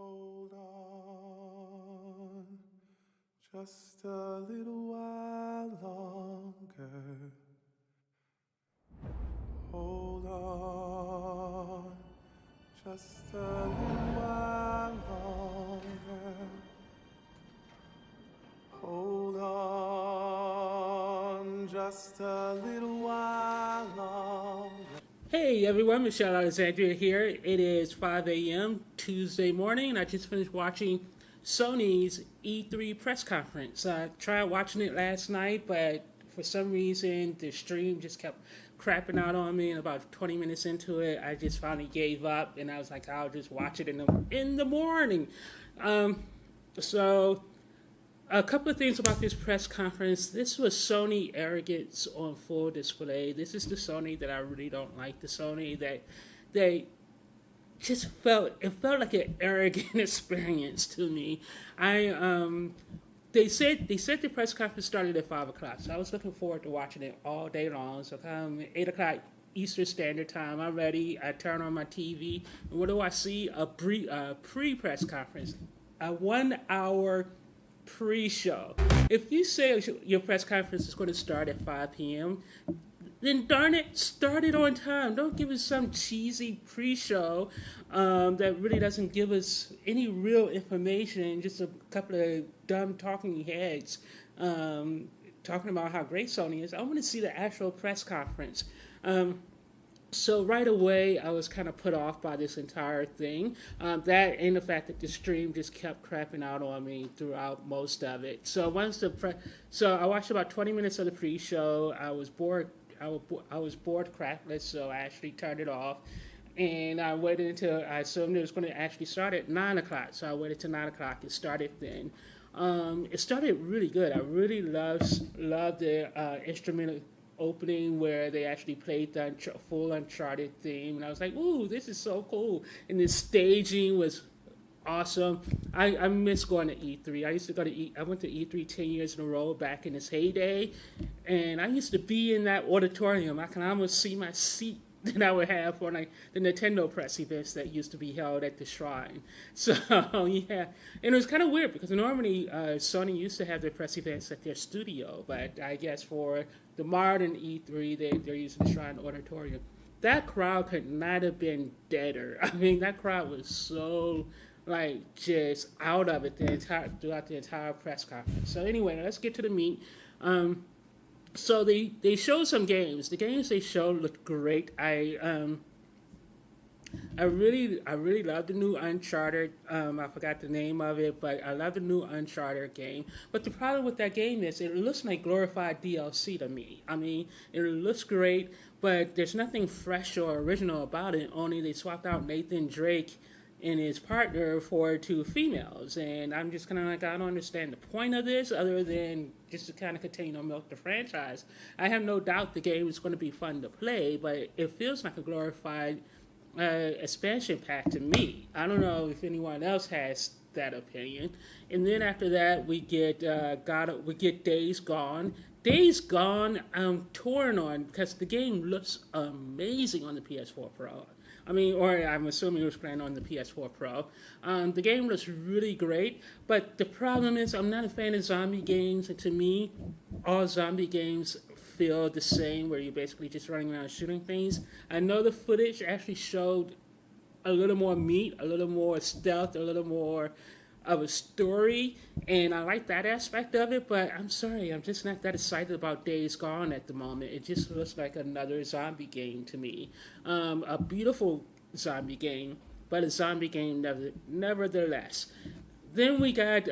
Hold on just a little while longer. Hold on just a little while longer. Hold on just a little while longer. Hey everyone, Michelle Alexandria here. It is 5 a.m. Tuesday morning, and I just finished watching Sony's E3 press conference. I tried watching it last night, but for some reason the stream just kept crapping out on me, and about 20 minutes into it, I just finally gave up, and I was like, I'll just watch it in the morning. So a couple of things about this press conference. This was Sony arrogance on full display. This is the Sony that I really don't like. The Sony that they just felt like an arrogant experience to me. They said the press conference started at 5 o'clock, so I was looking forward to watching it all day long. So come 8 o'clock Eastern Standard Time, I'm ready. I turn on my TV, and what do I see? A pre-press conference, a 1 hour pre-show. If you say your press conference is going to start at 5 p.m., then darn it, start it on time. Don't give us some cheesy pre-show that really doesn't give us any real information, just a couple of dumb talking heads talking about how great Sony is. I want to see the actual press conference. So right away, I was kind of put off by this entire thing. That and the fact that the stream just kept crapping out on me throughout most of it. So so I watched about 20 minutes of the pre-show. I was bored. I was bored crapless, so I actually turned it off. And I waited until I assumed it was going to actually start at 9 o'clock. So I waited till 9 o'clock. It started then. It started really good. I really loved the instrumental opening where they actually played the full Uncharted theme, and I was like, "Ooh, this is so cool!" And the staging was awesome. I miss going to E3. I used to go to I went to E3 10 years in a row back in its heyday, and I used to be in that auditorium. I can almost see my seat that I would have for like the Nintendo press events that used to be held at the Shrine. So yeah, and it was kind of weird because normally Sony used to have their press events at their studio, but I guess for the modern E3 they're using the Shrine Auditorium. That crowd could not have been deader. I mean, that crowd was so like just out of it throughout the entire press conference. So anyway, let's get to the meat. So they showed some games. The games they showed looked great. I really love the new Uncharted. I forgot the name of it, but I love the new Uncharted game. But the problem with that game is it looks like glorified DLC to me. I mean, it looks great, but there's nothing fresh or original about it. Only they swapped out Nathan Drake and his partner for two females. And I'm just kind of like, I don't understand the point of this other than just to kind of continue to milk the franchise. I have no doubt the game is going to be fun to play, but it feels like a glorified expansion pack to me. I don't know if anyone else has that opinion. And then after that, we get Days Gone. Days Gone, I'm torn on because the game looks amazing on the PS4 Pro. I mean, or I'm assuming it was playing on the PS4 Pro. The game looks really great, but the problem is I'm not a fan of zombie games, and to me, all zombie games feel the same, where you're basically just running around shooting things. I know the footage actually showed a little more meat, a little more stealth, a little more of a story, and I like that aspect of it, but I'm sorry, I'm just not that excited about Days Gone at the moment. It just looks like another zombie game to me. A beautiful zombie game, but a zombie game nevertheless. Then we got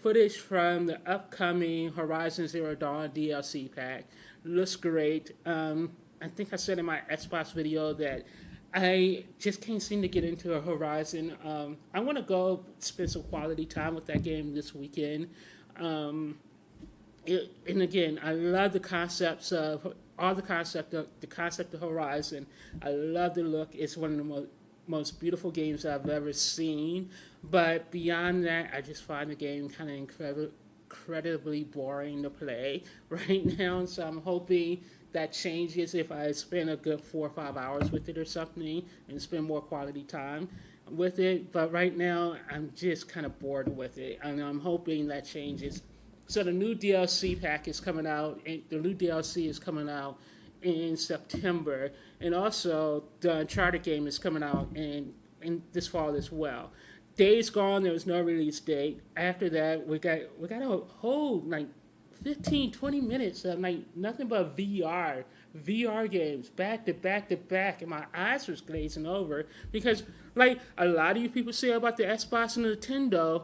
footage from the upcoming Horizon Zero Dawn DLC pack. Looks great. I think I said in my Xbox video that I just can't seem to get into a Horizon. I want to go spend some quality time with that game this weekend. And again, I love the concepts of the concept of Horizon. I love the look. It's one of the most beautiful games I've ever seen. But beyond that, I just find the game kind of incredibly boring to play right now. So I'm hoping that changes if I spend a good 4 or 5 hours with it or something and spend more quality time. with it, but right now I'm just kind of bored with it, and I'm hoping that changes. So the new DLC pack is coming out, and the new DLC is coming out in September, and also the Uncharted game is coming out in this fall as well. Days Gone, there was no release date. After that, we got a whole like 15, 20 minutes of like nothing but VR games back to back to back, and my eyes was glazing over because like a lot of you people say about the Xbox and the Nintendo,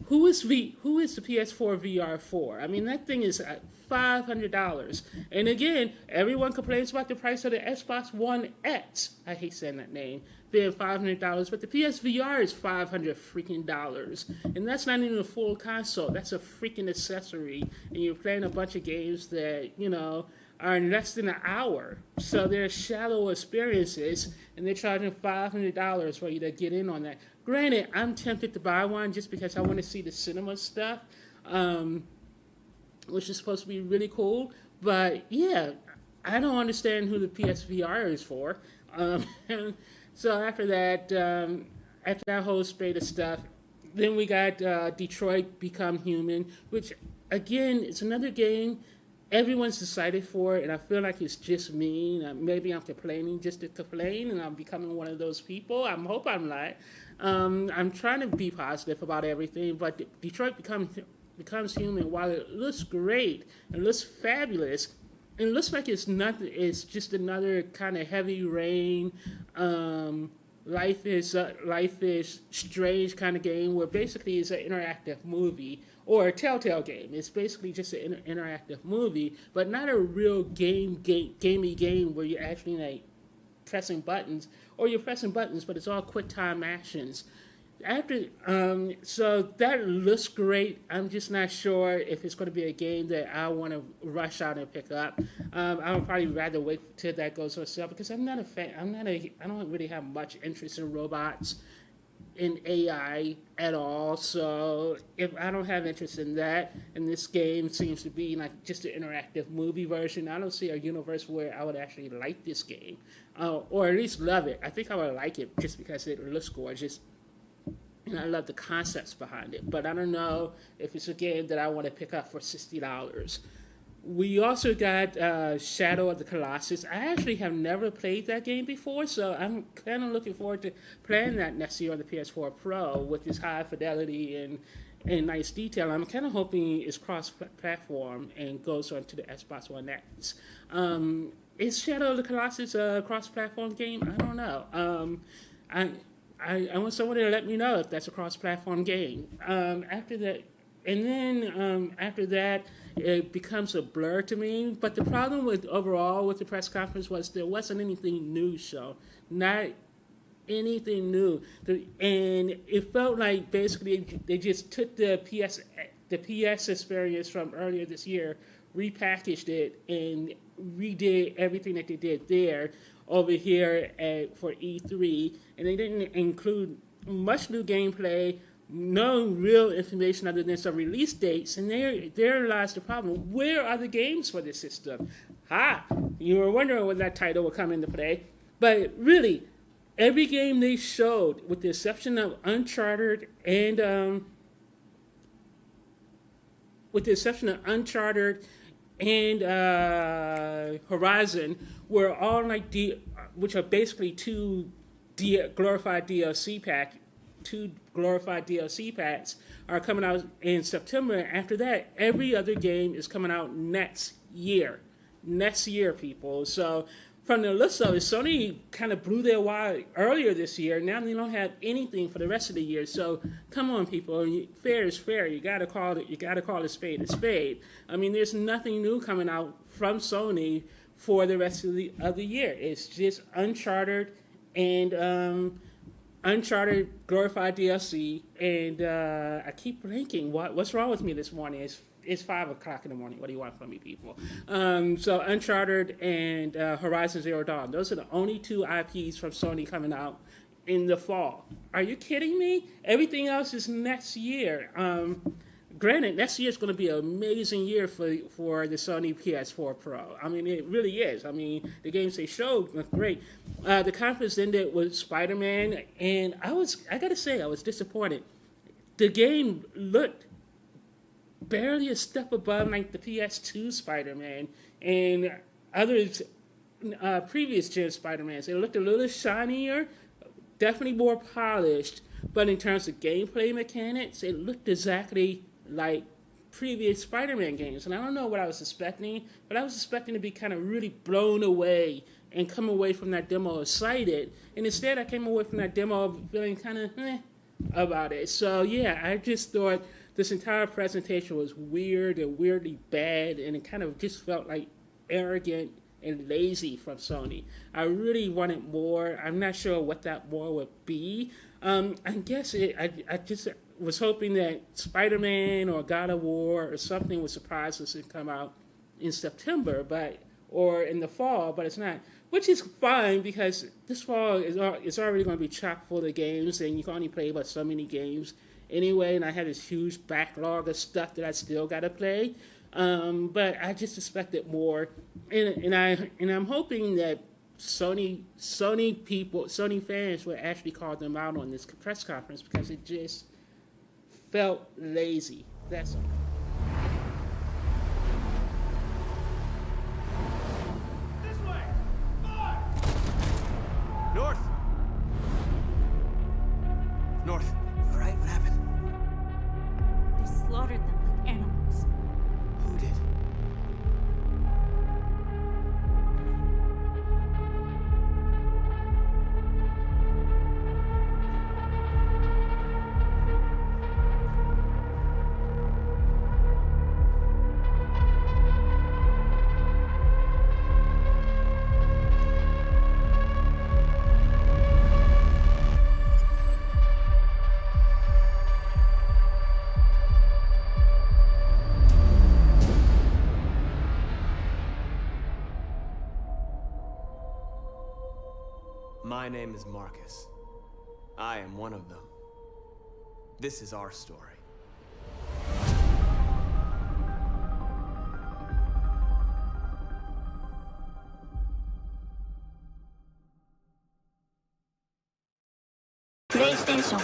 who is the PS4 VR for? I mean, that thing is at $500. And again, everyone complains about the price of the Xbox One X. I hate saying that name. Being $500, but the PSVR is $500 freaking dollars, and that's not even a full console. That's a freaking accessory, and you're playing a bunch of games that are in less than an hour. So they're shallow experiences, and they're charging $500 for you to get in on that. Granted, I'm tempted to buy one just because I want to see the cinema stuff, which is supposed to be really cool. But yeah, I don't understand who the PSVR is for. So after that whole spate of stuff, then we got Detroit Become Human, which again is another game everyone's excited for, and I feel like it's just me. Maybe I'm complaining just to complain, and I'm becoming one of those people. I hope I'm not. I'm trying to be positive about everything, but Detroit becomes Human. While it looks great and looks fabulous, it looks like it's nothing. It's just another kind of heavy rain. Life is strange kind of game where basically it's an interactive movie or a Telltale game. It's basically just an interactive movie, but not a real gamey game where you're actually like pressing buttons, or you're pressing buttons, but it's all quick time actions. So that looks great. I'm just not sure if it's going to be a game that I want to rush out and pick up. I would probably rather wait till that goes on sale because I'm not a fan. I don't really have much interest in robots, in AI at all. So if I don't have interest in that, and this game seems to be like just an interactive movie version, I don't see a universe where I would actually like this game, or at least love it. I think I would like it just because it looks gorgeous. And I love the concepts behind it, but I don't know if it's a game that I want to pick up for $60. We also got Shadow of the Colossus. I actually have never played that game before, so I'm kind of looking forward to playing that next year on the PS4 Pro with this high fidelity and nice detail. I'm kind of hoping it's cross-platform and goes on to the Xbox One X. Is Shadow of the Colossus a cross-platform game? I don't know. I want someone to let me know if that's a cross-platform game. After that, it becomes a blur to me. But the problem overall with the press conference was there wasn't anything new shown. Not anything new. And it felt like basically they just took the PS experience from earlier this year, repackaged it, and redid everything that they did there over here for E3, and they didn't include much new gameplay, no real information other than some release dates, and there lies the problem. Where are the games for this system? You were wondering when that title would come into play, but really, every game they showed, with the exception of Uncharted and Horizon, were all like which are basically two glorified DLC packs are coming out in September. After that, every other game is coming out next year, people. So from the looks of it, Sony kind of blew their wad earlier this year. Now they don't have anything for the rest of the year. So come on, people, fair is fair. You gotta call a spade a spade. I mean, there's nothing new coming out from Sony for the rest of the year. It's just Uncharted and Uncharted glorified DLC, and I keep blanking. What's wrong with me this morning? It's 5 o'clock in the morning. What do you want from me, people? So Uncharted and Horizon Zero Dawn. Those are the only two IPs from Sony coming out in the fall. Are you kidding me? Everything else is next year. granted, next year is going to be an amazing year for the Sony PS4 Pro. I mean, it really is. I mean, the games they showed look great. The conference ended with Spider-Man, and I got to say, I was disappointed. The game looked barely a step above like the PS2 Spider-Man and others, previous gen Spider-Mans. It looked a little shinier, definitely more polished, but in terms of gameplay mechanics, it looked exactly like previous Spider-Man games. And I don't know what I was expecting, but I was expecting to be kind of really blown away and come away from that demo excited. And instead, I came away from that demo feeling kind of about it. So yeah, I just thought this entire presentation was weird and weirdly bad, and it kind of just felt like arrogant and lazy from Sony. I really wanted more. I'm not sure what that more would be. I guess I just was hoping that Spider-Man or God of War or something would surprise us and come out in September, or in the fall, but it's not. Which is fine because this fall is already going to be chock full of games, and you can only play about so many games anyway. And I have this huge backlog of stuff that I still got to play. But I just expected more, and I'm hoping that Sony fans will actually call them out on this press conference because it just felt lazy. That's all. North! North. All right, what happened? They slaughtered them like animals. Who did? My name is Marcus. I am one of them. This is our story. PlayStation